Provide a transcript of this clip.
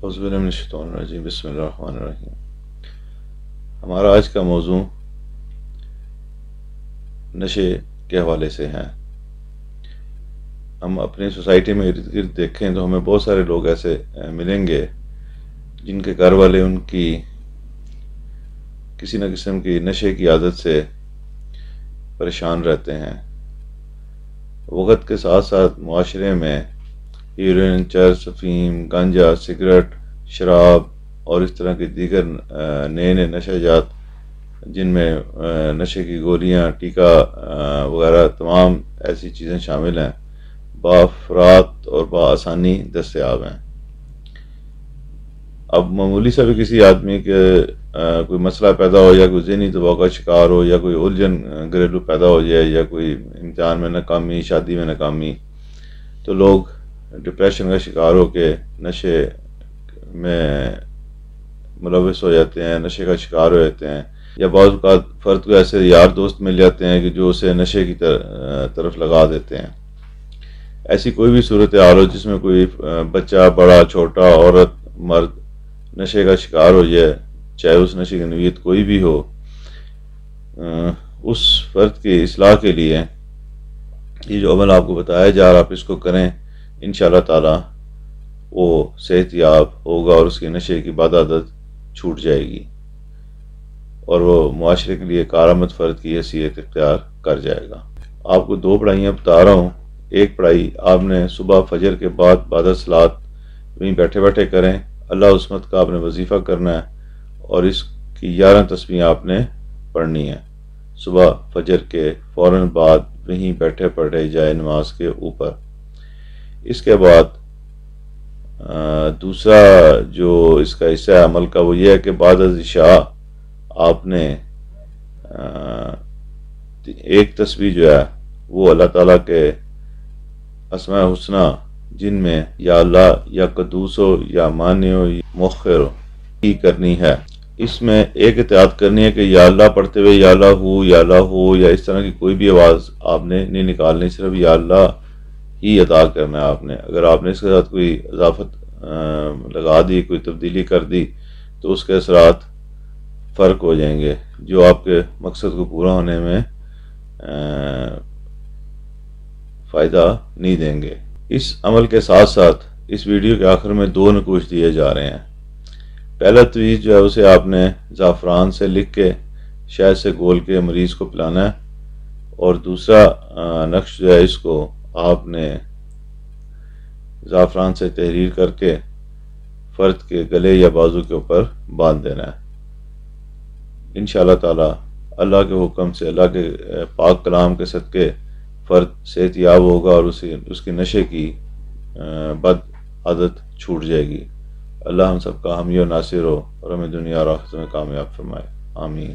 اعوذ باللہ من الشیطان الرجیم، بسم اللہ الرحمن الرحیم۔ ہمارا آج کا موضوع نشے کے حوالے سے ہے۔ ہم اپنی سوسائٹی میں ارد گرد دیکھیں تو ہمیں بہت سارے لوگ ایسے ملیں گے جن کے گھر والے ان کی کسی نہ قسم کی نشے کی عادت سے پریشان رہتے ہیں۔ وقت کے ساتھ ساتھ معاشرے میں ہیروئن، چرس، افیم، گانجا، سگریٹ، شراب اور اس طرح کے دیگر نئے نئے نشہ جات جن میں نشے کی گولیاں، ٹیکا وغیرہ تمام ایسی چیزیں شامل ہیں، بافرات اور بآسانی دستیاب ہیں۔ اب معمولی سا بھی کسی آدمی کے کوئی مسئلہ پیدا ہو یا کوئی ذہنی دباؤ کا شکار ہو یا کوئی الجھن گھریلو پیدا ہو جائے یا کوئی امتحان میں ناکامی، شادی میں ناکامی، تو لوگ ڈپریشن کا شکار ہو کے نشے میں ملوث ہو جاتے ہیں، نشے کا شکار ہو جاتے ہیں، یا بعض اوقات فرد کو ایسے یار دوست مل جاتے ہیں کہ جو اسے نشے کی طرف لگا دیتے ہیں۔ ایسی کوئی بھی صورتحال ہو جس میں کوئی بچہ، بڑا، چھوٹا، عورت، مرد نشے کا شکار ہو جائے، چاہے اس نشے کی نوعیت کوئی بھی ہو، اس فرد کی اصلاح کے لیے یہ جو عمل آپ کو بتایا جا رہا، آپ اس کو کریں، انشاءاللہ تعالی وہ صحت یاب ہوگا اور اس کی نشے کی بد عادت چھوٹ جائے گی اور وہ معاشرے کے لیے کارآمد فرد کی حیثیت اختیار کر جائے گا۔ آپ کو دو پڑھائیاں بتا رہا ہوں۔ ایک پڑھائی آپ نے صبح فجر کے بعد الصلاۃ وہیں بیٹھے بیٹھے کریں، اللہ عصمت کا آپ نے وظیفہ کرنا ہے اور اس کی 11 تسبیح آپ نے پڑھنی ہے صبح فجر کے فوراً بعد وہیں بیٹھے پڑھے جائے نماز کے اوپر۔ اس کے بعد دوسرا جو اس کا حصہ ہے عمل کا وہ یہ ہے کہ بعد از عشاء آپ نے ایک تسبیح جو ہے وہ اللہ تعالیٰ کے اسماء حسنی جن میں یا اللہ یا قدوس ہو یا مانی ہو یا مؤخر ہو کی کرنی ہے۔ اس میں ایک احتیاط کرنی ہے کہ یا اللہ پڑھتے ہوئے یا اللہ ہو یا اس طرح کی کوئی بھی آواز آپ نے نہیں نکالنی، صرف یا اللہ ہی ادا کرنا ہے آپ نے۔ اگر آپ نے اس کے ساتھ کوئی اضافت لگا دی، کوئی تبدیلی کر دی تو اس کے اثرات فرق ہو جائیں گے جو آپ کے مقصد کو پورا ہونے میں فائدہ نہیں دیں گے۔ اس عمل کے ساتھ ساتھ اس ویڈیو کے آخر میں 2 نقوش دیے جا رہے ہیں۔ پہلا تویز جو ہے اسے آپ نے زعفران سے لکھ کے شہد سے گول کے مریض کو پلانا ہے، اور دوسرا نقش جو ہے اس کو آپ نے زعفران سے تحریر کر کے فرد کے گلے یا بازو کے اوپر باندھ دینا ہے۔ انشاءاللہ تعالی اللہ کے حکم سے، اللہ کے پاک کلام کے صدقے فرد صحت یاب ہوگا اور اس کی نشے کی بد عادت چھوٹ جائے گی۔ اللہ ہم سب کا حامی و ناصر ہو اور ہمیں دنیا اور آخرت میں کامیاب فرمائے، آمین۔